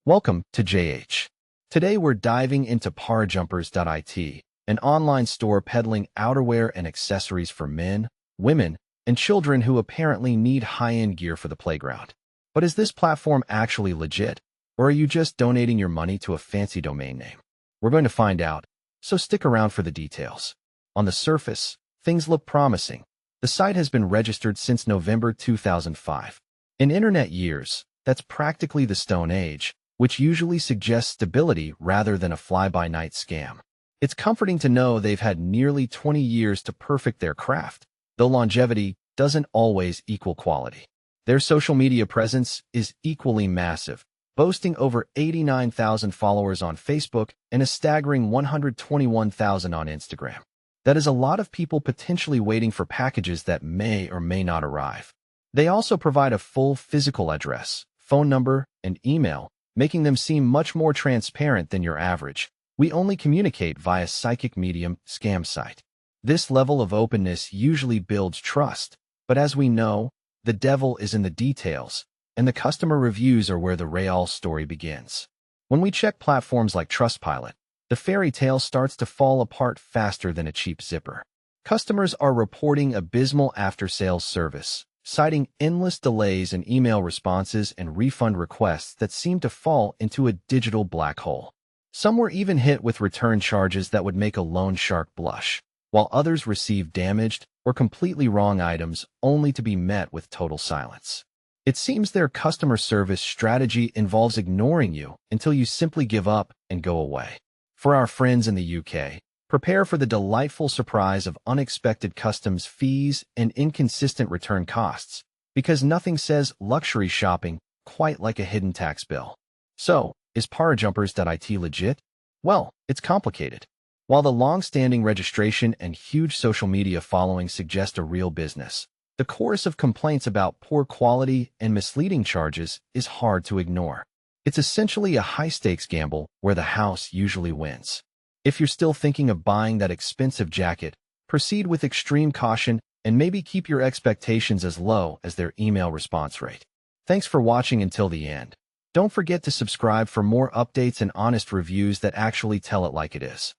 Welcome to JH. Today we're diving into Parajumpers.it, an online store peddling outerwear and accessories for men, women, and children who apparently need high-end gear for the playground. But is this platform actually legit, or are you just donating your money to a fancy domain name? We're going to find out, so stick around for the details. On the surface, things look promising. The site has been registered since November 2005. In internet years, that's practically the Stone Age, which usually suggests stability rather than a fly-by-night scam. It's comforting to know they've had nearly 20 years to perfect their craft, though longevity doesn't always equal quality. Their social media presence is equally massive, boasting over 89,000 followers on Facebook and a staggering 121,000 on Instagram. That is a lot of people potentially waiting for packages that may or may not arrive. They also provide a full physical address, phone number, and email, making them seem much more transparent than your average "we only communicate via psychic medium" scam site. This level of openness usually builds trust, but as we know, the devil is in the details, and the customer reviews are where the real story begins. When we check platforms like Trustpilot, the fairy tale starts to fall apart faster than a cheap zipper. Customers are reporting abysmal after-sales service, citing endless delays in email responses and refund requests that seem to fall into a digital black hole. Some were even hit with return charges that would make a loan shark blush, while others received damaged or completely wrong items only to be met with total silence. It seems their customer service strategy involves ignoring you until you simply give up and go away. For our friends in the UK, prepare for the delightful surprise of unexpected customs fees and inconsistent return costs, because nothing says luxury shopping quite like a hidden tax bill. So, is Parajumpers.it legit? Well, it's complicated. While the long-standing registration and huge social media following suggest a real business, the chorus of complaints about poor quality and misleading charges is hard to ignore. It's essentially a high-stakes gamble where the house usually wins. If you're still thinking of buying that expensive jacket, proceed with extreme caution and maybe keep your expectations as low as their email response rate. Thanks for watching until the end. Don't forget to subscribe for more updates and honest reviews that actually tell it like it is.